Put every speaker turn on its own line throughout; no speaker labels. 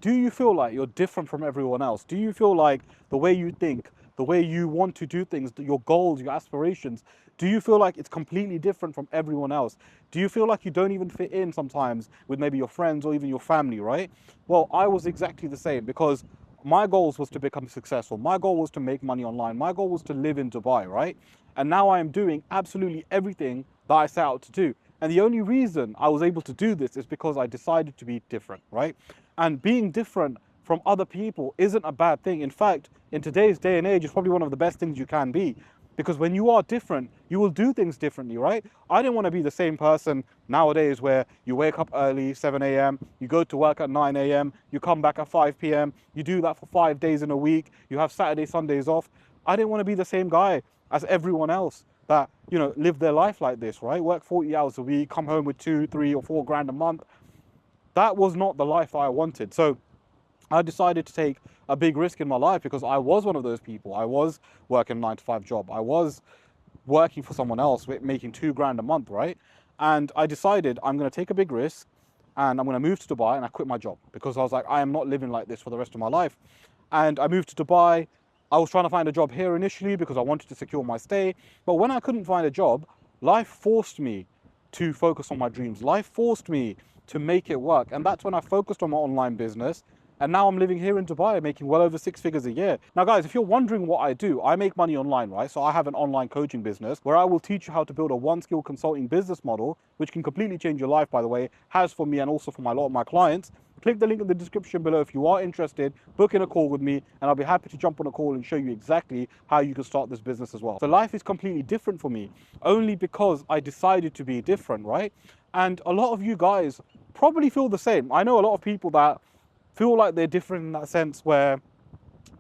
Do you feel like you're different from everyone else? Do you feel like the way you think, the way you want to do things, your goals, your aspirations, do you feel like it's completely different from everyone else? Do you feel like you don't even fit in sometimes with maybe your friends or even your family, right? Well, I was exactly the same because my goals was to become successful. My goal was to make money online. My goal was to live in Dubai, right? And now I am doing absolutely everything that I set out to do. And the only reason I was able to do this is because I decided to be different, right? And being different from other people isn't a bad thing. In fact, in today's day and age, it's probably one of the best things you can be. Because when you are different, you will do things differently, right? I didn't want to be the same person nowadays where you wake up early, 7 a.m., you go to work at 9 a.m., you come back at 5 p.m., you do that for 5 days in a week, you have Saturday, Sundays off. I didn't want to be the same guy as everyone else that, live their life like this, right? Work 40 hours a week, come home with 2, 3, or 4 grand a month. That was not the life I wanted. So I decided to take a big risk in my life because I was one of those people. I was working a 9 to 5 job. I was working for someone else, making 2 grand a month, right? And I decided I'm going to take a big risk and I'm going to move to Dubai, and I quit my job because I was like, I am not living like this for the rest of my life. And I moved to Dubai. I was trying to find a job here initially because I wanted to secure my stay. But when I couldn't find a job, life forced me to focus on my dreams. Life forced me to make it work. And that's when I focused on my online business. And now I'm living here in Dubai, making well over 6 figures a year. Now, guys, if you're wondering what I do, I make money online, right? So I have an online coaching business where I will teach you how to build a one-skill consulting business model, which can completely change your life, by the way, has for me and also for a lot of my clients. Click the link in the description below if you are interested, book in a call with me, and I'll be happy to jump on a call and show you exactly how you can start this business as well. So life is completely different for me, only because I decided to be different, right? And a lot of you guys probably feel the same. I know a lot of people that feel like they're different in that sense where,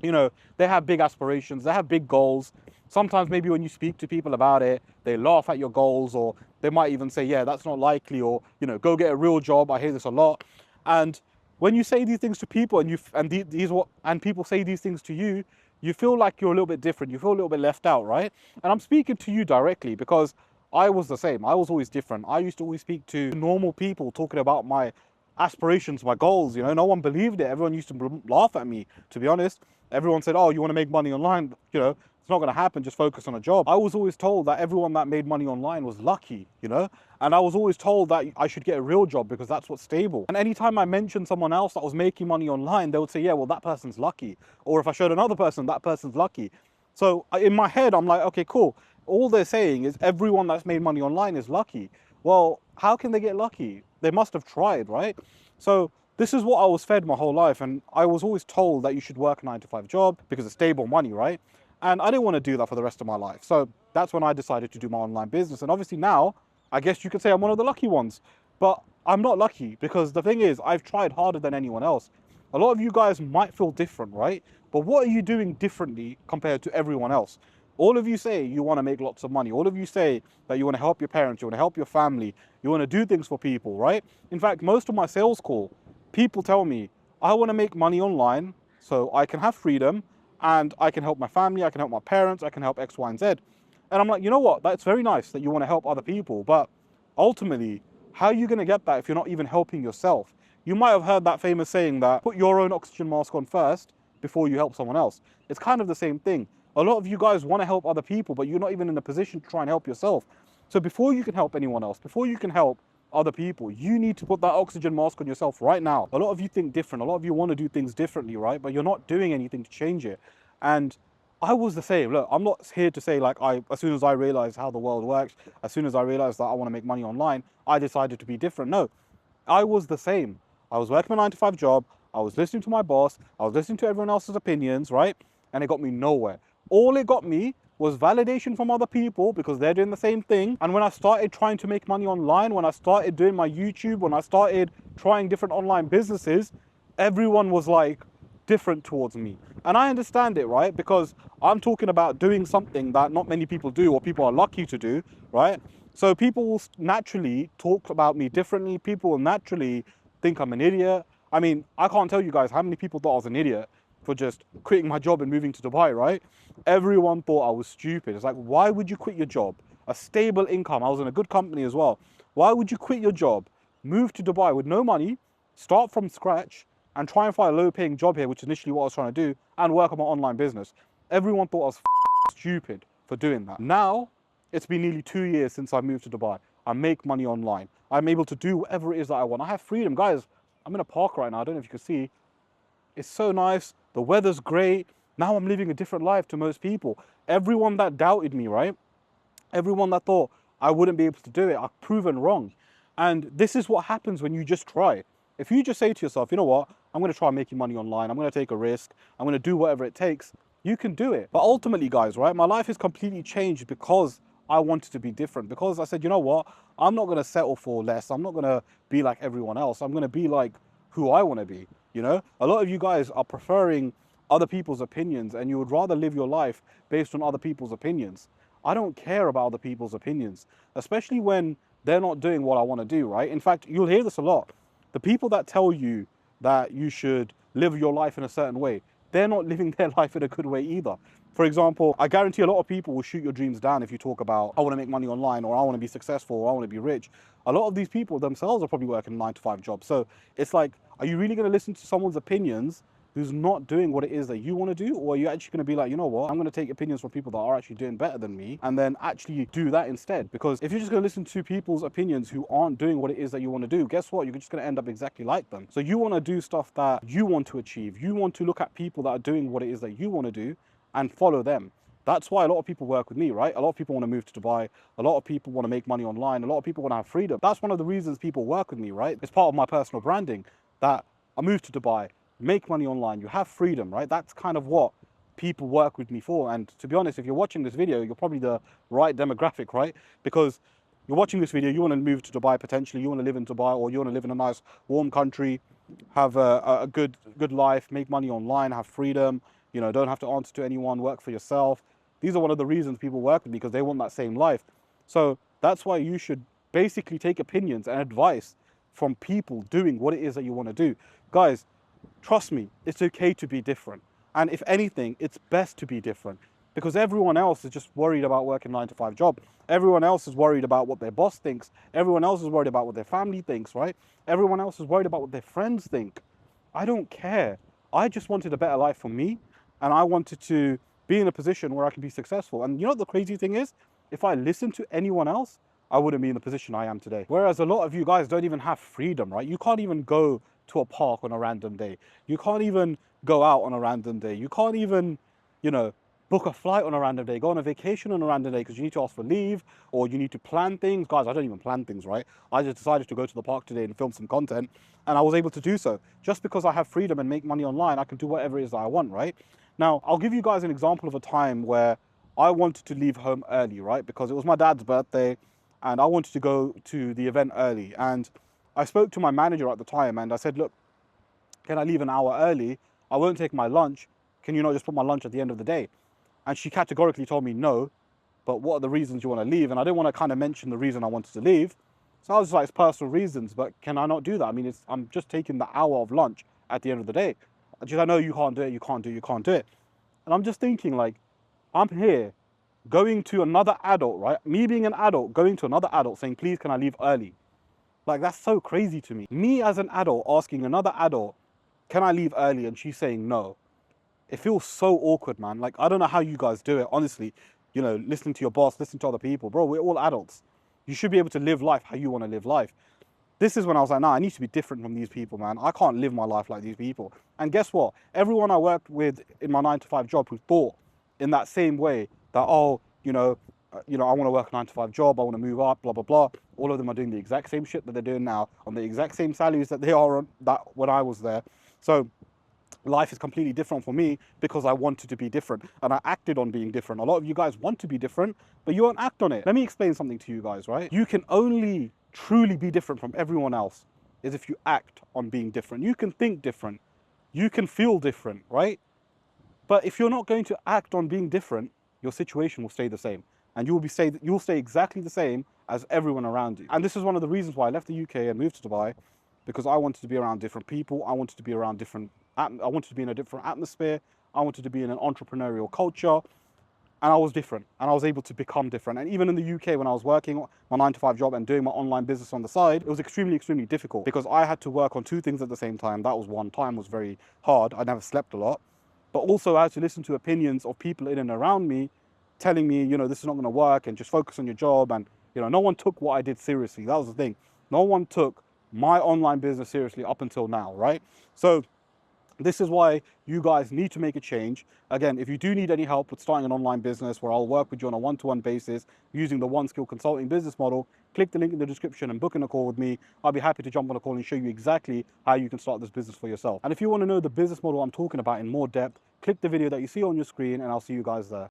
they have big aspirations, they have big goals. Sometimes maybe when you speak to people about it, they laugh at your goals, or they might even say, yeah, that's not likely, or, go get a real job. I hear this a lot. And when you say these things to people and people say these things to you, you feel like you're a little bit different. You feel a little bit left out, right? And I'm speaking to you directly because I was the same. I was always different. I used to always speak to normal people talking about my aspirations, my goals. No one believed it. Everyone used to laugh at me, to be honest. Everyone said, oh, you want to make money online? It's not going to happen. Just focus on a job. I was always told that everyone that made money online was lucky, and I was always told that I should get a real job because that's what's stable. And anytime I mentioned someone else that was making money online, they would say, yeah, well, that person's lucky. Or if I showed another person, that person's lucky. So in my head, I'm like, okay, cool. All they're saying is everyone that's made money online is lucky. Well, how can they get lucky? They must have tried, right? So this is what I was fed my whole life. And I was always told that you should work a 9 to 5 job because it's stable money, right? And I didn't want to do that for the rest of my life. So that's when I decided to do my online business. And obviously now, I guess you could say I'm one of the lucky ones. But I'm not lucky because the thing is, I've tried harder than anyone else. A lot of you guys might feel different, right? But what are you doing differently compared to everyone else? All of you say you want to make lots of money. All of you say that you want to help your parents, you want to help your family, you want to do things for people, right? In fact, most of my sales call, people tell me, I want to make money online so I can have freedom and I can help my family, I can help my parents, I can help X, Y, and Z. And I'm like, you know what? That's very nice that you want to help other people, but ultimately, how are you going to get that if you're not even helping yourself? You might have heard that famous saying that put your own oxygen mask on first before you help someone else. It's kind of the same thing. A lot of you guys want to help other people, but you're not even in a position to try and help yourself. So before you can help anyone else, before you can help other people, you need to put that oxygen mask on yourself right now. A lot of you think different. A lot of you want to do things differently, right? But you're not doing anything to change it. And I was the same. Look, I'm not here to say like as soon as I realized how the world works, as soon as I realized that I want to make money online, I decided to be different. No, I was the same. I was working a 9 to 5 job. I was listening to my boss. I was listening to everyone else's opinions, right? And it got me nowhere. All it got me was validation from other people because they're doing the same thing. And when I started trying to make money online, when I started doing my YouTube, when I started trying different online businesses, everyone was like different towards me. And I understand it, right? Because I'm talking about doing something that not many people do or people are lucky to do, right? So people will naturally talk about me differently. People will naturally think I'm an idiot. I mean, I can't tell you guys how many people thought I was an idiot for just quitting my job and moving to Dubai, right? Everyone thought I was stupid. It's like, why would you quit your job? A stable income. I was in a good company as well. Why would you quit your job, move to Dubai with no money, start from scratch, and try and find a low paying job here, which is initially what I was trying to do, and work on my online business. Everyone thought I was stupid for doing that. Now, it's been nearly 2 years since I moved to Dubai. I make money online. I'm able to do whatever it is that I want. I have freedom. Guys, I'm in a park right now. I don't know if you can see. It's so nice. The weather's great. Now I'm living a different life to most people. Everyone that doubted me, right? Everyone that thought I wouldn't be able to do it, I've proven wrong. And this is what happens when you just try. If you just say to yourself, you know what, I'm going to try making money online. I'm going to take a risk. I'm going to do whatever it takes. You can do it. But ultimately, guys, right, my life is completely changed because I wanted to be different. Because I said, you know what, I'm not going to settle for less. I'm not going to be like everyone else. I'm going to be like who I want to be. You know, a lot of you guys are preferring other people's opinions, and you would rather live your life based on other people's opinions. I don't care about other people's opinions, especially when they're not doing what I want to do, right? In fact, you'll hear this a lot. The people that tell you that you should live your life in a certain way, they're not living their life in a good way either. For example, I guarantee a lot of people will shoot your dreams down if you talk about, I want to make money online, or I want to be successful, or I want to be rich. A lot of these people themselves are probably working a 9-to-5 job. So it's like, are you really going to listen to someone's opinions who's not doing what it is that you want to do? Or are you actually going to be like, you know what, I'm going to take opinions from people that are actually doing better than me, and then actually do that instead? Because if you're just going to listen to people's opinions who aren't doing what it is that you want to do, guess what, you're just going to end up exactly like them. So you want to do stuff that you want to achieve. You want to look at people that are doing what it is that you want to do and follow them. That's why a lot of people work with me, right? A lot of people want to move to Dubai. A lot of people want to make money online. A lot of people want to have freedom. That's one of the reasons people work with me, right? It's part of my personal branding that I moved to Dubai, make money online, you have freedom, right? That's kind of what people work with me for. And to be honest, if you're watching this video, you're probably the right demographic, right? Because you're watching this video, you want to move to Dubai potentially, you want to live in Dubai, or you want to live in a nice warm country, have a good life, make money online, have freedom, you know, don't have to answer to anyone, work for yourself. These are one of the reasons people work with me, because they want that same life. So that's why you should basically take opinions and advice from people doing what it is that you want to do. Guys, trust me, it's okay to be different. And if anything, it's best to be different, because everyone else is just worried about working 9-to-5 job. Everyone else is worried about what their boss thinks. Everyone else is worried about what their family thinks, right? Everyone else is worried about what their friends think. I don't care. I just wanted a better life for me, and I wanted to be in a position where I can be successful. And you know what the crazy thing is? If I listened to anyone else, I wouldn't be in the position I am today. Whereas a lot of you guys don't even have freedom, right? You can't even go to a park on a random day. You can't even go out on a random day. You can't even, you know, book a flight on a random day, go on a vacation on a random day, because you need to ask for leave, or you need to plan things. Guys, I don't even plan things, right? I just decided to go to the park today and film some content, and I was able to do so. Just because I have freedom and make money online, I can do whatever it is that I want, right? Now, I'll give you guys an example of a time where I wanted to leave home early, right? Because it was my dad's birthday, and I wanted to go to the event early. And I spoke to my manager at the time, and I said, look, can I leave an hour early? I won't take my lunch. Can you not just put my lunch at the end of the day? And she categorically told me no, but what are the reasons you want to leave? And I didn't want to kind of mention the reason I wanted to leave. So I was like, it's personal reasons, but can I not do that? I mean, I'm just taking the hour of lunch at the end of the day. And she's like, no, you can't do it, you can't do it, you can't do it. And I'm just thinking, like, I'm here going to another adult, right? Me being an adult, going to another adult saying, please, can I leave early? Like, that's so crazy to me. Me as an adult asking another adult, can I leave early? And she's saying no. It feels so awkward, man. Like, I don't know how you guys do it, honestly. You know, listening to your boss, listening to other people. Bro, we're all adults. You should be able to live life how you want to live life. This is when I was like, nah, I need to be different from these people, man. I can't live my life like these people. And guess what? Everyone I worked with in my 9-to-5 job who thought in that same way that, oh, I want to work a 9-to-5 job, I want to move up, blah, blah, blah. All of them are doing the exact same shit that they're doing now on the exact same salaries that they are on that when I was there. So life is completely different for me because I wanted to be different, and I acted on being different. A lot of you guys want to be different, but you won't act on it. Let me explain something to you guys, right? You can only truly be different from everyone else is if you act on being different. You can think different, you can feel different, right? But if you're not going to act on being different, your situation will stay the same, and you'll stay exactly the same as everyone around you. And this is one of the reasons why I left the UK and moved to Dubai, because I wanted to be around different people. I wanted to be in a different atmosphere. I wanted to be in an entrepreneurial culture. and I was different, and I was able to become different. And even in the UK, when I was working my 9 to 5 job and doing my online business on the side, it was extremely, extremely difficult because I had to work on 2 things at the same time. That was one. Time was very hard. I never slept a lot. But also I had to listen to opinions of people in and around me telling me, you know, this is not going to work and just focus on your job. And, you know, no one took what I did seriously. That was the thing. No one took my online business seriously up until now, right? So this is why you guys need to make a change. Again, if you do need any help with starting an online business where I'll work with you on a one-to-one basis using the One Skill Consulting business model, click the link in the description and book in a call with me. I'll be happy to jump on a call and show you exactly how you can start this business for yourself. And if you want to know the business model I'm talking about in more depth, click the video that you see on your screen and I'll see you guys there.